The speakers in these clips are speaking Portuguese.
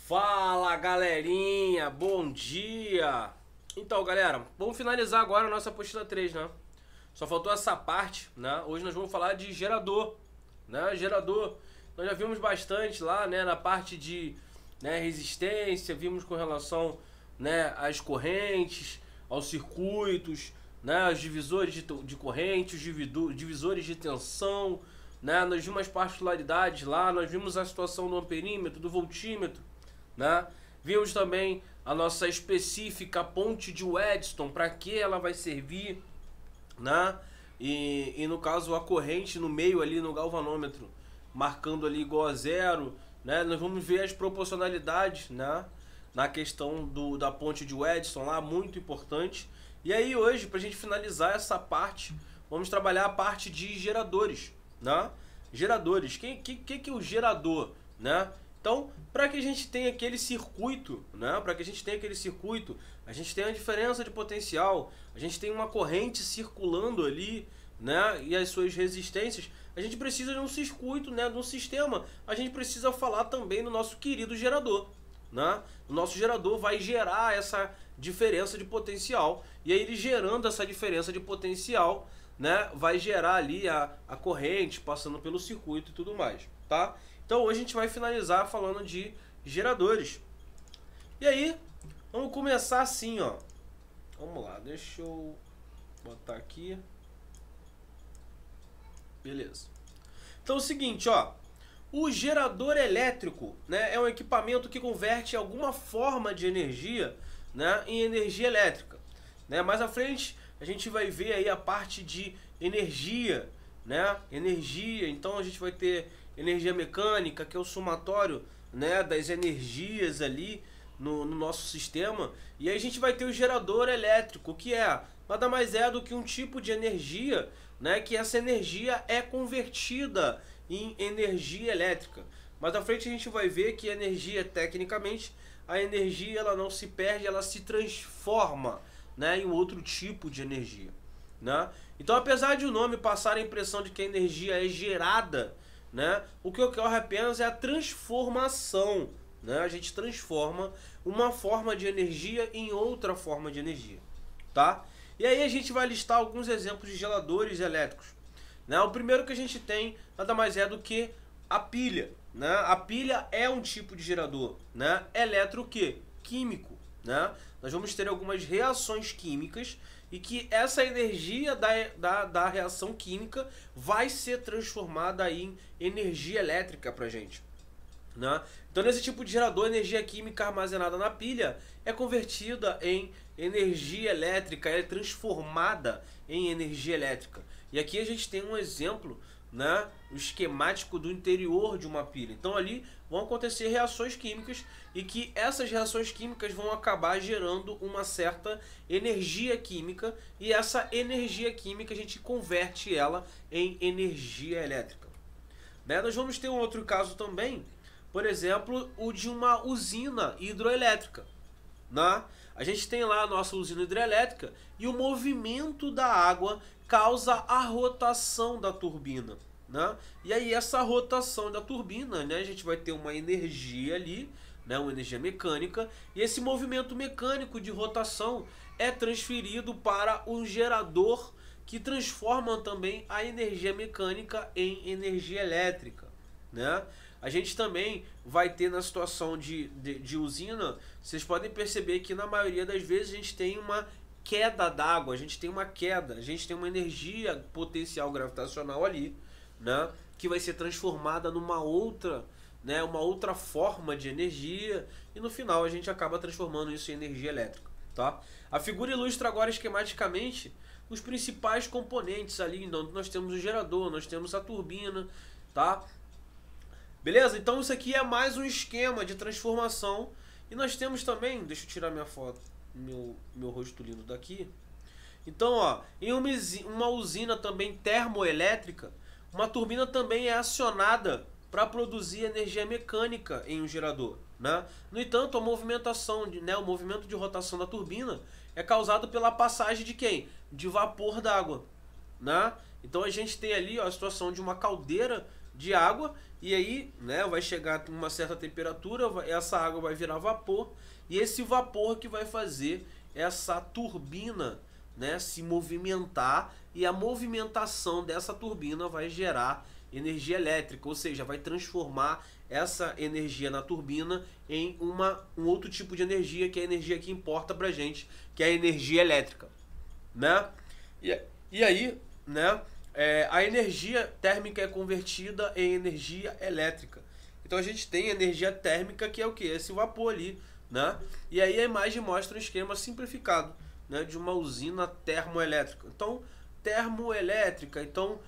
Fala galerinha, bom dia! Então galera, vamos finalizar agora a nossa apostila 3, né? Só faltou essa parte, né? Hoje nós vamos falar de gerador, né? Gerador, nós já vimos bastante lá, né? Na parte de resistência, vimos com relação, né, às correntes, aos circuitos, né? Os divisores de corrente, os divisores de tensão, né? Nós vimos as particularidades lá, nós vimos a situação do amperímetro, do voltímetro, né? Vimos também a nossa específica ponte de Wheatstone, para que ela vai servir, né? E no caso a corrente no meio ali no galvanômetro, marcando ali igual a zero, né? Nós vamos ver as proporcionalidades, né? Na questão da ponte de Wheatstone lá, muito importante. E aí hoje, para a gente finalizar essa parte, vamos trabalhar a parte de geradores, né? Geradores, que é o gerador, né? Então, para que a gente tenha aquele circuito, né? Para que a gente tenha aquele circuito, a gente tem a diferença de potencial, a gente tem uma corrente circulando ali, né? E as suas resistências. A gente precisa de um circuito, né? De um sistema. A gente precisa falar também do nosso querido gerador, né? O nosso gerador vai gerar essa diferença de potencial. E aí ele gerando essa diferença de potencial, né, vai gerar ali a corrente passando pelo circuito e tudo mais, tá? Então hoje a gente vai finalizar falando de geradores. E aí, vamos começar assim, ó. Vamos lá, deixa eu botar aqui. Beleza. Então é o seguinte, ó. O gerador elétrico, né, é um equipamento que converte alguma forma de energia, né, em energia elétrica, né? Mais à frente a gente vai ver aí a parte de energia, né? Energia, então a gente vai ter energia mecânica, que é o somatório, né, das energias ali no nosso sistema. E aí a gente vai ter o gerador elétrico, que é nada mais é do que um tipo de energia, né, que essa energia é convertida em energia elétrica. Mais à frente a gente vai ver que a energia, tecnicamente, a energia ela não se perde, ela se transforma, né, em outro tipo de energia, né? Então, apesar de o nome passar a impressão de que a energia é gerada, né, o que ocorre apenas é a transformação, né? A gente transforma uma forma de energia em outra forma de energia, tá? E aí a gente vai listar alguns exemplos de geradores elétricos, né? O primeiro que a gente tem nada mais é do que a pilha, né? A pilha é um tipo de gerador, né? Químico, né? Nós vamos ter algumas reações químicas e que essa energia da reação química vai ser transformada em energia elétrica pra gente, né? Então nesse tipo de gerador, a energia química armazenada na pilha é convertida em energia elétrica, é transformada em energia elétrica. E aqui a gente tem um exemplo, né, o esquemático do interior de uma pilha. Então ali vão acontecer reações químicas e que essas reações químicas vão acabar gerando uma certa energia química, e essa energia química a gente converte ela em energia elétrica, né? Nós vamos ter um outro caso também, por exemplo, o de uma usina hidroelétrica, né? A gente tem lá a nossa usina hidrelétrica e o movimento da água causa a rotação da turbina, né? E aí essa rotação da turbina, né, a gente vai ter uma energia ali, né, uma energia mecânica, e esse movimento mecânico de rotação é transferido para um gerador que transforma também a energia mecânica em energia elétrica, né? A gente também vai ter na situação de usina, vocês podem perceber que na maioria das vezes a gente tem uma queda d'água, a gente tem uma queda, a gente tem uma energia potencial gravitacional ali, né, que vai ser transformada numa outra, né, uma outra forma de energia, e no final a gente acaba transformando isso em energia elétrica, tá? A figura ilustra agora esquematicamente os principais componentes ali. Então nós temos o gerador, nós temos a turbina, tá? Beleza? Então isso aqui é mais um esquema de transformação. E nós temos também, deixa eu tirar minha foto, meu rosto lindo daqui. Então, ó, em uma usina também termoelétrica, uma turbina também é acionada para produzir energia mecânica em um gerador, né? No entanto, a movimentação, o movimento de rotação da turbina é causado pela passagem de quem? De vapor d'água, né? Então a gente tem ali, ó, a situação de uma caldeira de água, e aí, né, vai chegar a uma certa temperatura, essa água vai virar vapor, e esse vapor que vai fazer essa turbina, né, se movimentar, e a movimentação dessa turbina vai gerar energia elétrica, ou seja, vai transformar essa energia na turbina em um outro tipo de energia, que é a energia que importa pra gente, que é a energia elétrica, né? E aí, né, a energia térmica é convertida em energia elétrica. Então a gente tem energia térmica, que é o que? Esse vapor ali, né? E aí a imagem mostra um esquema simplificado, né, de uma usina termoelétrica. Então, termoelétrica, então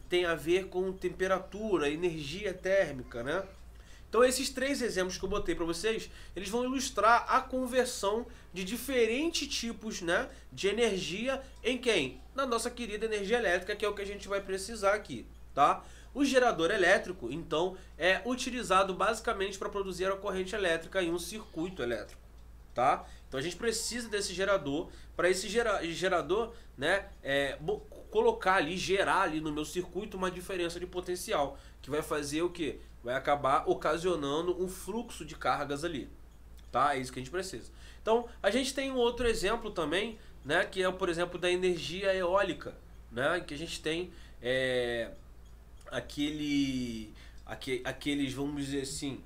tem a ver com temperatura, energia térmica, né? Então esses três exemplos que eu botei para vocês, eles vão ilustrar a conversão de diferentes tipos, né, de energia em quem? Na nossa querida energia elétrica, que é o que a gente vai precisar aqui, tá? O gerador elétrico, então, é utilizado basicamente para produzir a corrente elétrica em um circuito elétrico, tá? Então a gente precisa desse gerador, para esse gerador, né, colocar ali, gerar ali no meu circuito uma diferença de potencial, que vai fazer o quê? Vai acabar ocasionando um fluxo de cargas ali, tá? É isso que a gente precisa. Então, a gente tem um outro exemplo também, né, que é, por exemplo, da energia eólica, né, que a gente tem aqueles, vamos dizer assim,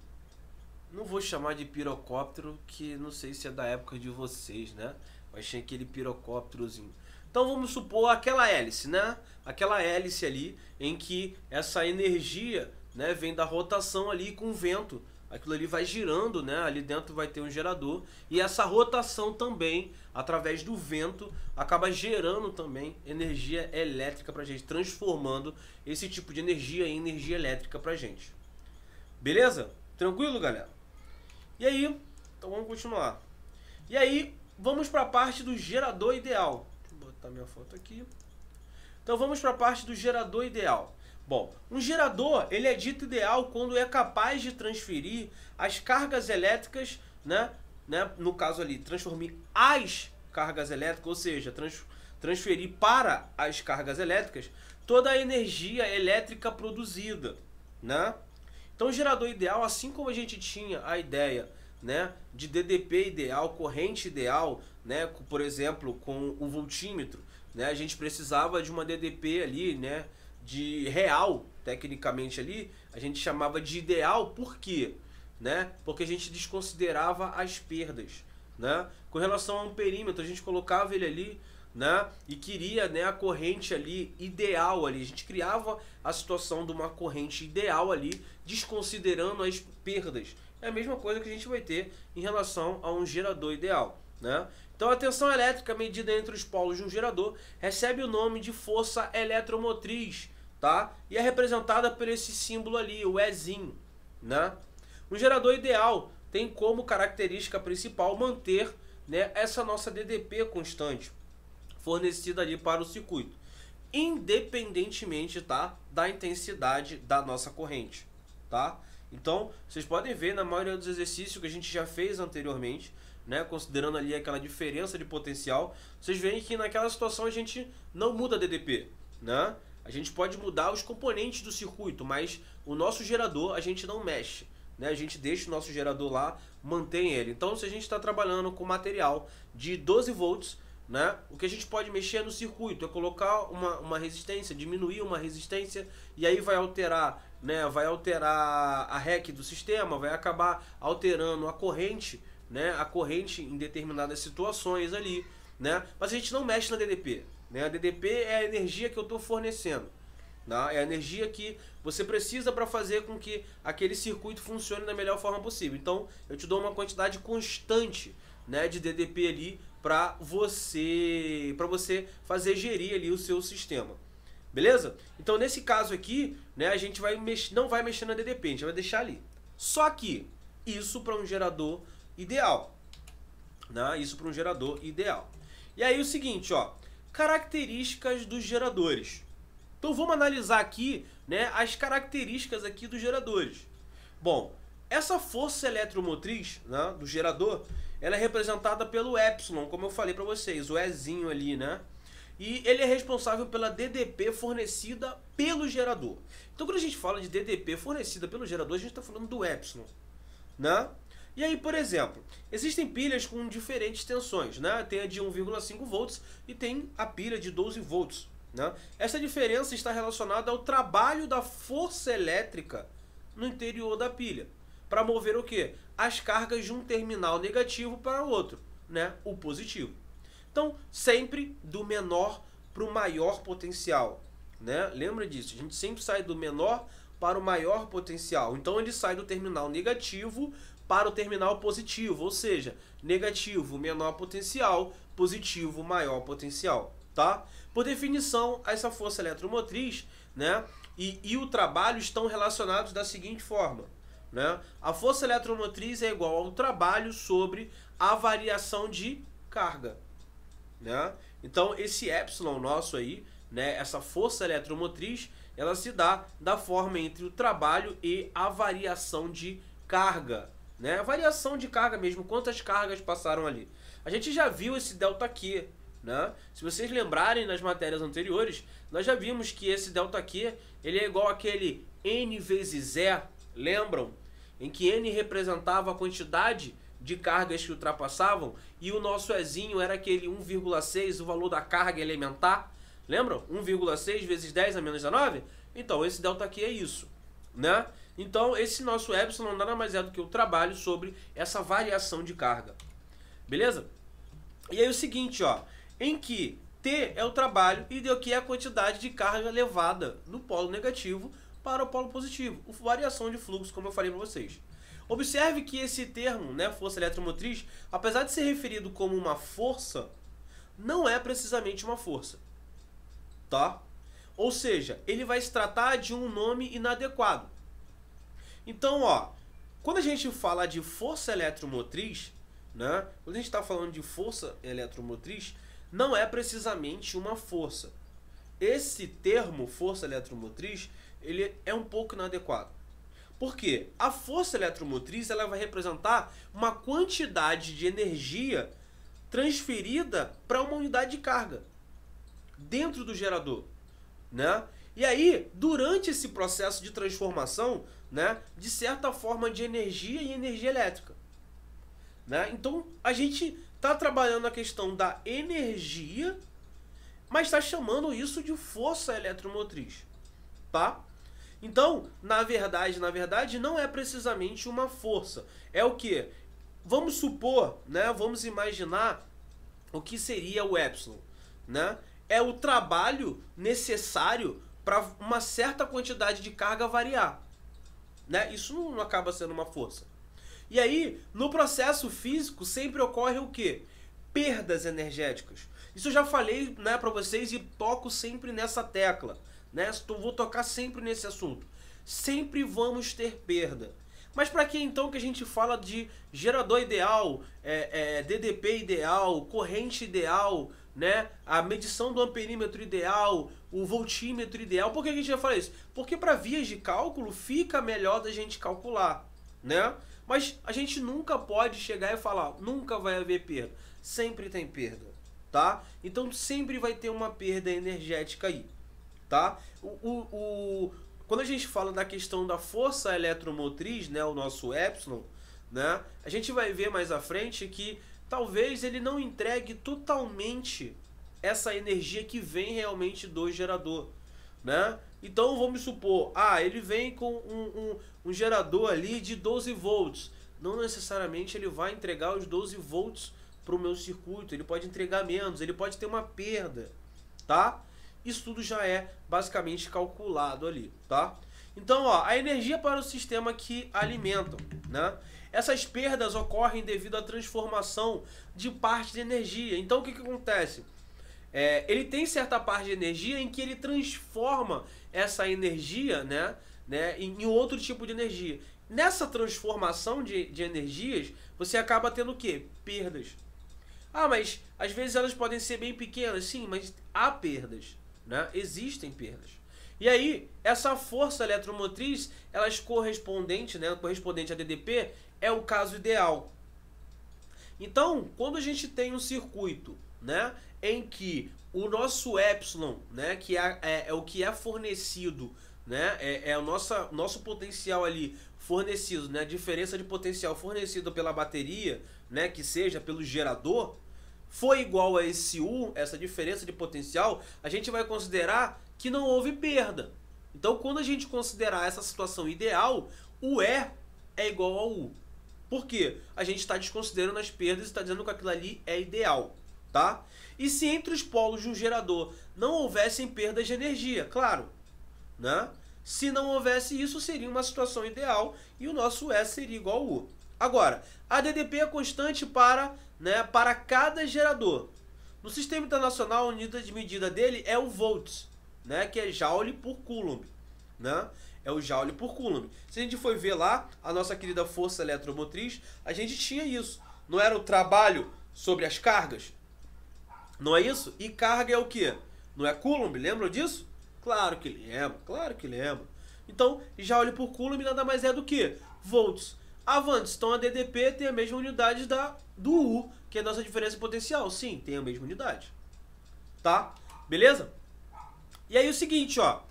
não vou chamar de pirocóptero, que não sei se é da época de vocês, né, mas tinha aquele pirocópterozinho. Então vamos supor aquela hélice, né, aquela hélice ali em que essa energia, né, vem da rotação ali com o vento. Aquilo ali vai girando, né? Ali dentro vai ter um gerador. E essa rotação também, através do vento, acaba gerando também energia elétrica pra gente, transformando esse tipo de energia em energia elétrica pra gente. Beleza? Tranquilo, galera? E aí, então vamos continuar. E aí, vamos para a parte do gerador ideal. Deixa eu botar minha foto aqui. Então vamos para a parte do gerador ideal. Bom, um gerador, ele é dito ideal quando é capaz de transferir as cargas elétricas, né, no caso ali, transformar as cargas elétricas, ou seja, transferir para as cargas elétricas toda a energia elétrica produzida, né? Então o gerador ideal, assim como a gente tinha a ideia, né, de DDP ideal, corrente ideal, né, por exemplo, com o voltímetro, né, a gente precisava de uma DDP ali, né, de real, tecnicamente ali, a gente chamava de ideal, por quê? Né? Porque a gente desconsiderava as perdas, né? Com relação a um perímetro, a gente colocava ele ali, né, e queria, né, a corrente ali ideal ali, a gente criava a situação de uma corrente ideal ali, desconsiderando as perdas. É a mesma coisa que a gente vai ter em relação a um gerador ideal, né? Então a tensão elétrica medida entre os polos de um gerador recebe o nome de força eletromotriz, tá? E é representada por esse símbolo ali, o Ezinho, né? Um gerador ideal tem como característica principal manter, né, essa nossa DDP constante, fornecida ali para o circuito, independentemente, tá, da intensidade da nossa corrente, tá? Então, vocês podem ver na maioria dos exercícios que a gente já fez anteriormente, né, considerando ali aquela diferença de potencial, vocês veem que naquela situação a gente não muda a DDP, né? A gente pode mudar os componentes do circuito, mas o nosso gerador a gente não mexe, né? A gente deixa o nosso gerador lá, mantém ele. Então, se a gente está trabalhando com material de 12 volts, né, o que a gente pode mexer no circuito é colocar uma resistência, diminuir uma resistência, e aí vai alterar, né, vai alterar a REC do sistema, vai acabar alterando a corrente, né, a corrente em determinadas situações ali, né, mas a gente não mexe na DDP, né, a DDP é a energia que eu estou fornecendo, né, é a energia que você precisa para fazer com que aquele circuito funcione da melhor forma possível. Então eu te dou uma quantidade constante, né, de DDP ali para você fazer gerir ali o seu sistema. Beleza? Então nesse caso aqui, né, a gente não vai mexer na DDP, a gente vai deixar ali. Só que isso para um gerador ideal, né? Isso para um gerador ideal. E aí o seguinte, ó, características dos geradores. Então vamos analisar aqui, né, as características aqui dos geradores. Bom, essa força eletromotriz, né, do gerador, ela é representada pelo epsilon, como eu falei para vocês, o Ezinho ali, né? e ele é responsável pela DDP fornecida pelo gerador. Então quando a gente fala de DDP fornecida pelo gerador, a gente está falando do epsilon, né? E aí, por exemplo, existem pilhas com diferentes tensões, né? Tem a de 1,5 volts e tem a pilha de 12 volts, né? Essa diferença está relacionada ao trabalho da força elétrica no interior da pilha, para mover o quê? As cargas de um terminal negativo para o outro, né? O positivo. Então, sempre do menor para o maior potencial, né? Lembra disso, a gente sempre sai do menor para o maior potencial. Então, ele sai do terminal negativo para o terminal positivo, ou seja, negativo, menor potencial, positivo, maior potencial, tá? Por definição, essa força eletromotriz, né, e o trabalho estão relacionados da seguinte forma, né? A força eletromotriz é igual ao trabalho sobre a variação de carga, né? Então, esse epsilon nosso aí, né, essa força eletromotriz, ela se dá da forma entre o trabalho e a variação de carga, né? A variação de carga mesmo, quantas cargas passaram ali. A gente já viu esse ΔQ, né? Se vocês lembrarem nas matérias anteriores, nós já vimos que esse ΔQ, ele é igual àquele N vezes E, lembram? Em que N representava a quantidade de cargas que ultrapassavam e o nosso Ezinho era aquele 1,6, o valor da carga elementar. Lembram? 1,6 vezes 10 a menos 19? Então, esse ΔQ é isso, né? Então, esse nosso epsilon nada mais é do que o trabalho sobre essa variação de carga. Beleza? E aí o seguinte, ó, em que T é o trabalho e D que é a quantidade de carga levada no polo negativo para o polo positivo. Variação de fluxo, como eu falei para vocês. Observe que esse termo, né, força eletromotriz, apesar de ser referido como uma força, não é precisamente uma força, tá? Ou seja, ele vai se tratar de um nome inadequado. Então, ó, quando a gente fala de força eletromotriz, né, quando a gente está falando de força eletromotriz, não é precisamente uma força. Esse termo, força eletromotriz, ele é um pouco inadequado. Por quê? A força eletromotriz ela vai representar uma quantidade de energia transferida para uma unidade de carga dentro do gerador, né? E aí, durante esse processo de transformação, né, de certa forma de energia e energia elétrica, né? Então, a gente está trabalhando a questão da energia, mas está chamando isso de força eletromotriz, tá? Então, na verdade, não é precisamente uma força. É o que? Vamos supor, né? Vamos imaginar o que seria o epsilon, né? É o trabalho necessário para uma certa quantidade de carga variar, né? Isso não acaba sendo uma força. E aí, no processo físico, sempre ocorre o quê? Perdas energéticas. Isso eu já falei, né, para vocês e toco sempre nessa tecla, né? Vou tocar sempre nesse assunto. Sempre vamos ter perda. Mas para que então que a gente fala de gerador ideal, DDP ideal, corrente ideal, né? A medição do amperímetro ideal, o voltímetro ideal? Por que a gente já fala isso? Porque para vias de cálculo fica melhor da gente calcular, né? Mas a gente nunca pode chegar e falar, nunca vai haver perda. Sempre tem perda, tá? Então sempre vai ter uma perda energética aí, tá? Quando a gente fala da questão da força eletromotriz, né, o nosso epsilon, né, a gente vai ver mais à frente que talvez ele não entregue totalmente essa energia que vem realmente do gerador, né? Então vamos supor, ele vem com um gerador ali de 12 volts. Não necessariamente ele vai entregar os 12 volts para o meu circuito, ele pode entregar menos, ele pode ter uma perda, tá? Isso tudo já é basicamente calculado ali, tá? Então, ó, a energia para o sistema que alimentam, né? Essas perdas ocorrem devido à transformação de parte de energia. Então, o que acontece? Ele tem certa parte de energia em que ele transforma essa energia, né, em outro tipo de energia. Nessa transformação de energias, você acaba tendo o quê? Perdas. Mas às vezes elas podem ser bem pequenas, sim, mas há perdas, né? Existem perdas. E aí, essa força eletromotriz, elas correspondente a DDP, é o caso ideal. Então, quando a gente tem um circuito, né, em que o nosso epsilon, né, que é o que é fornecido, né, é o nosso potencial ali fornecido, né, a diferença de potencial fornecido pela bateria, né, que seja pelo gerador, foi igual a esse U, essa diferença de potencial, a gente vai considerar que não houve perda. Então, quando a gente considerar essa situação ideal, o E é igual ao U. Por quê? A gente está desconsiderando as perdas e está dizendo que aquilo ali é ideal, tá? E se entre os polos de um gerador não houvessem perdas de energia, claro, né? Se não houvesse isso, seria uma situação ideal e o nosso E seria igual ao U. Agora, a DDP é constante para cada gerador. No sistema internacional, a unidade de medida dele é o volts, né? Que é Joule por Coulomb, né? É o Joule por Coulomb. Se a gente for ver lá, a nossa querida força eletromotriz, a gente tinha isso. Não era o trabalho sobre as cargas? Não é isso? E carga é o quê? Não é Coulomb? Lembram disso? Claro que lembra, claro que lembra. Então, Joule por Coulomb nada mais é do que volts. Avantes, então a DDP tem a mesma unidade do U, que é a nossa diferença potencial. Sim, tem a mesma unidade. Tá? Beleza? E aí o seguinte, ó.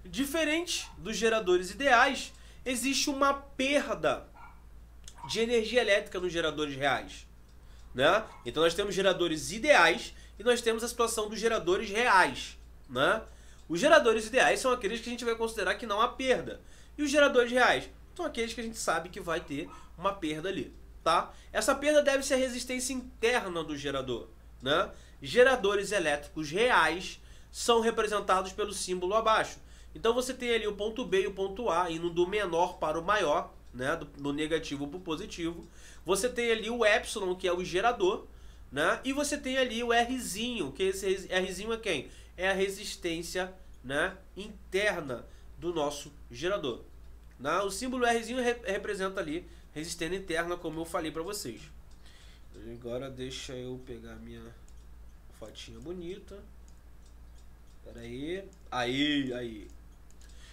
Diferente dos geradores ideais, existe uma perda de energia elétrica nos geradores reais, né? Então nós temos geradores ideais e nós temos a situação dos geradores reais, né? Os geradores ideais são aqueles que a gente vai considerar que não há perda. E os geradores reais são aqueles que a gente sabe que vai ter uma perda ali, tá? Essa perda deve ser a resistência interna do gerador, né? Geradores elétricos reais são representados pelo símbolo abaixo. Então você tem ali o ponto B e o ponto A indo do menor para o maior, né? Do negativo para o positivo. Você tem ali o epsilon, que é o gerador, né? E você tem ali o Rzinho, que esse Rzinho é quem? É a resistência, né, interna do nosso gerador. Né? O símbolo Rzinho representa ali resistência interna, como eu falei para vocês. Agora deixa eu pegar minha fotinha bonita. Pera aí. Aí.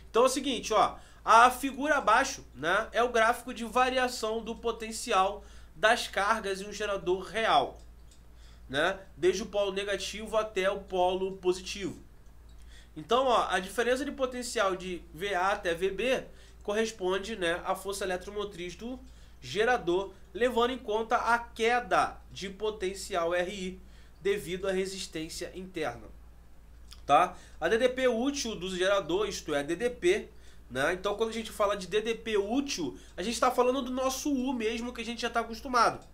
Então é o seguinte, ó. A figura abaixo, né, é o gráfico de variação do potencial das cargas em um gerador real, né, desde o polo negativo até o polo positivo. Então, ó, a diferença de potencial de VA até VB corresponde, né, à força eletromotriz do gerador, levando em conta a queda de potencial RI devido à resistência interna. Tá? A DDP útil do gerador, isto é, a DDP, né? Então quando a gente fala de DDP útil, a gente está falando do nosso U mesmo, que a gente já está acostumado,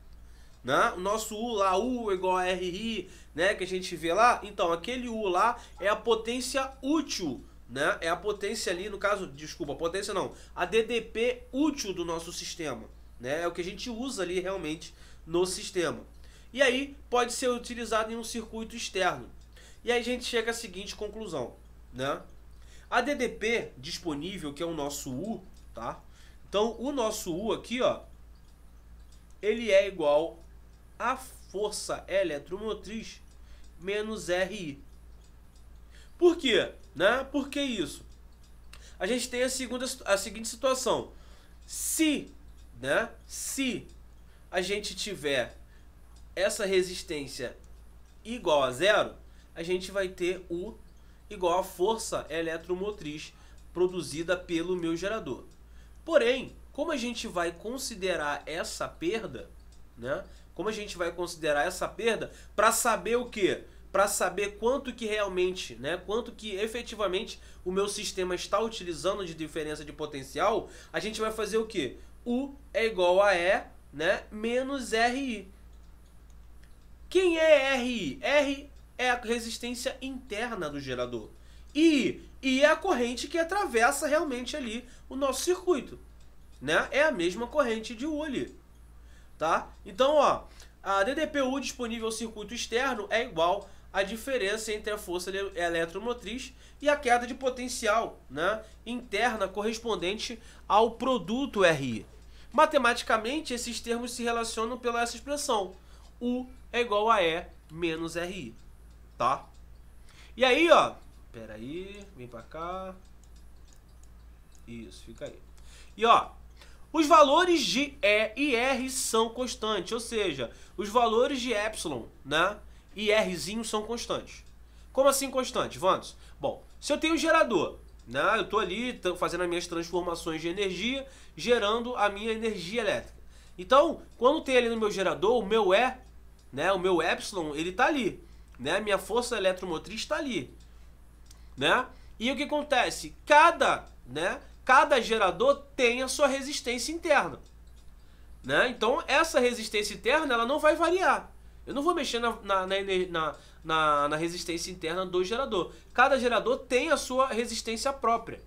né? O nosso U lá, U igual a RI, né? Que a gente vê lá, então aquele U lá é a potência útil, né? É a potência ali, no caso, desculpa, potência não, a DDP útil do nosso sistema, né? É o que a gente usa ali realmente no sistema. E aí pode ser utilizado em um circuito externo. E aí a gente chega à seguinte conclusão, né? A DDP disponível, que é o nosso U, tá? Então, o nosso U aqui, ó, ele é igual a força eletromotriz menos RI. Por quê? Né? Por que isso? A gente tem a seguinte situação. Se a gente tiver essa resistência igual a zero, a gente vai ter U igual a força eletromotriz produzida pelo meu gerador. Porém, como a gente vai considerar essa perda, né? Como a gente vai considerar essa perda para saber o quê? Para saber quanto que realmente, né? Quanto que efetivamente o meu sistema está utilizando de diferença de potencial, a gente vai fazer o quê? U é igual a E, né? Menos RI. Quem é RI? R é a resistência interna do gerador. E é a corrente que atravessa realmente ali o nosso circuito, né? É a mesma corrente de U ali, tá? Então, ó, a DDP-U disponível ao circuito externo é igual à diferença entre a força eletromotriz e a queda de potencial, né, interna correspondente ao produto RI. Matematicamente, esses termos se relacionam pela essa expressão. U é igual a E menos RI. Tá? E aí, ó, pera aí, vem pra cá. Isso, fica aí. E ó, os valores de E e R são constantes, ou seja, os valores de epsilon, né, e Rzinho são constantes. Como assim constantes, Wanderson? Bom, se eu tenho um gerador, né, eu estou ali fazendo as minhas transformações de energia, gerando a minha energia elétrica. Então, quando tem ali no meu gerador, o meu E, né, o meu epsilon, ele está ali. Né, a minha força eletromotriz está ali. Né? E o que acontece? Cada gerador tem a sua resistência interna. Né? Então, essa resistência interna ela não vai variar. Eu não vou mexer na resistência interna do gerador. Cada gerador tem a sua resistência própria.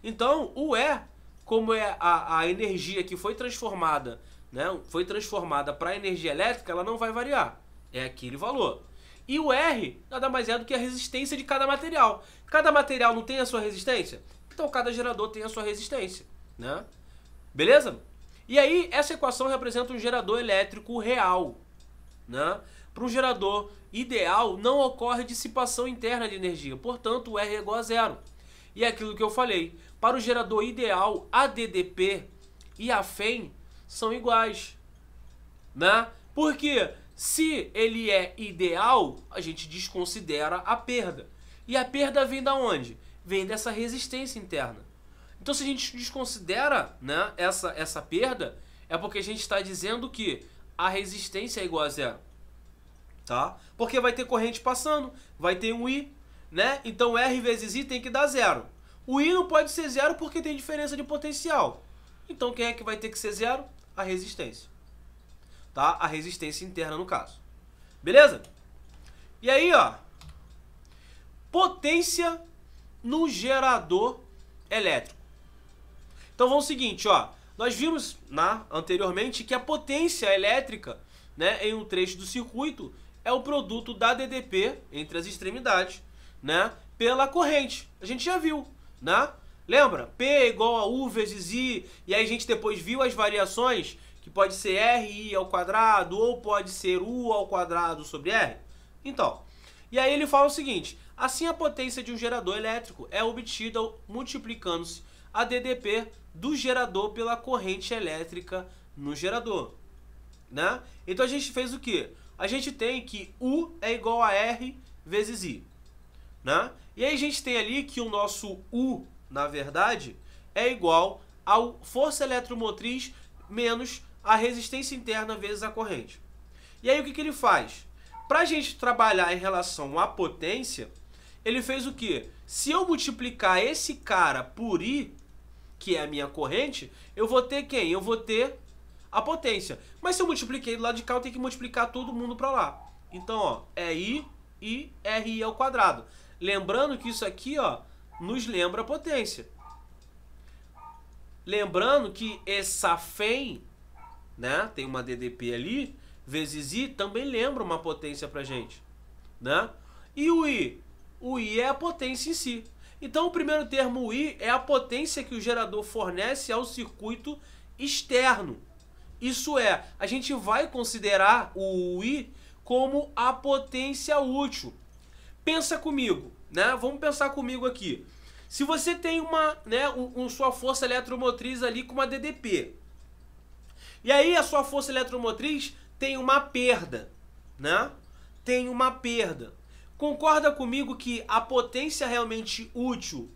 Então, o E, como é a energia que foi transformada, né, foi transformada para energia elétrica, ela não vai variar. É aquele valor. E o R nada mais é do que a resistência de cada material. Cada material não tem a sua resistência? Então, cada gerador tem a sua resistência. Né? Beleza? E aí, essa equação representa um gerador elétrico real. Né? Para um gerador ideal, não ocorre dissipação interna de energia. Portanto, o R é igual a zero. E é aquilo que eu falei. Para o gerador ideal, a DDP e a FEM são iguais. Né? Porque se ele é ideal, a gente desconsidera a perda. E a perda vem da onde? Vem dessa resistência interna. Então, se a gente desconsidera, né, essa perda, é porque a gente está dizendo que a resistência é igual a zero. Tá? Porque vai ter corrente passando, vai ter um I, né? Então R vezes I tem que dar zero. O I não pode ser zero porque tem diferença de potencial. Então quem é que vai ter que ser zero? A resistência. Tá? A resistência interna no caso. Beleza? E aí, ó, potência no gerador elétrico. Então vamos ao seguinte, ó, nós vimos anteriormente que a potência elétrica, né, em um trecho do circuito é o produto da DDP entre as extremidades, né, pela corrente. A gente já viu, né? Lembra? P é igual a U vezes I, e aí a gente depois viu as variações, que pode ser RI ao quadrado, ou pode ser U ao quadrado sobre R. Então, e aí ele fala o seguinte, assim a potência de um gerador elétrico é obtida multiplicando-se a DDP do gerador pela corrente elétrica no gerador. Né? Então a gente fez o quê? A gente tem que U é igual a R vezes I. Né? E aí a gente tem ali que o nosso U, na verdade, é igual a força eletromotriz menos a resistência interna vezes a corrente. E aí o que ele faz? Para a gente trabalhar em relação à potência, ele fez o quê? Se eu multiplicar esse cara por I, que é a minha corrente, eu vou ter quem? Eu vou ter a potência. Mas se eu multipliquei do lado de cá, eu tenho que multiplicar todo mundo para lá. Então, ó, é I e RI ao quadrado. Lembrando que isso aqui, ó, nos lembra a potência. Lembrando que essa FEM, né, tem uma DDP ali, vezes I, também lembra uma potência pra gente. Né? E o I? O I é a potência em si. Então, o primeiro termo, o I, é a potência que o gerador fornece ao circuito externo. Isso é, a gente vai considerar o I como a potência útil. Pensa comigo, né? Vamos pensar comigo aqui. Se você tem sua força eletromotriz ali com uma DDP, e aí a sua força eletromotriz tem uma perda, né? Tem uma perda. Concorda comigo que a potência realmente útil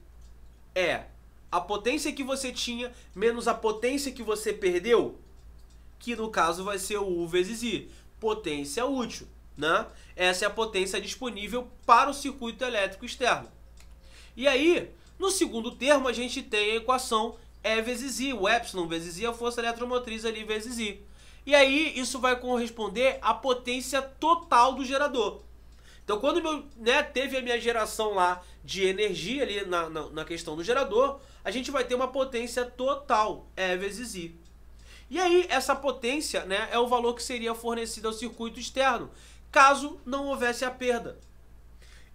é a potência que você tinha menos a potência que você perdeu? Que no caso vai ser o U vezes I. Potência útil, né? Essa é a potência disponível para o circuito elétrico externo. E aí, no segundo termo, a gente tem a equação E vezes I. O epsilon vezes I é a força eletromotriz ali vezes I. E aí, isso vai corresponder à potência total do gerador. Então, quando teve a minha geração lá de energia ali na questão do gerador, a gente vai ter uma potência total, E vezes I. E aí, essa potência, né, é o valor que seria fornecido ao circuito externo, caso não houvesse a perda.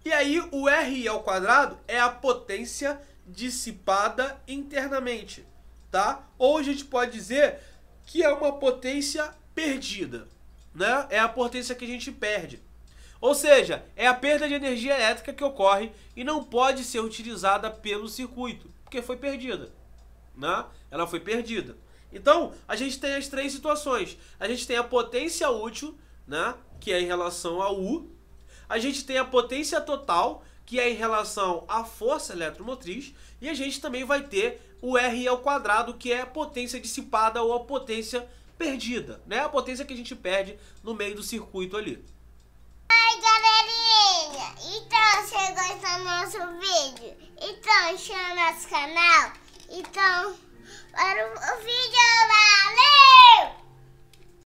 E aí, o RI ao quadrado é a potência dissipada internamente, tá? Ou a gente pode dizer que é uma potência perdida, né? É a potência que a gente perde. Ou seja, é a perda de energia elétrica que ocorre e não pode ser utilizada pelo circuito, porque foi perdida, né? Ela foi perdida. Então, a gente tem as três situações. A gente tem a potência útil, né, que é em relação ao U, a gente tem a potência total, que é em relação à força eletromotriz, e a gente também vai ter o RE ao quadrado, que é a potência dissipada ou a potência perdida, né? A potência que a gente perde no meio do circuito ali. Oi, galerinha! Então, você gostou do nosso vídeo? Então, chama nosso canal. Então, para o vídeo, valeu!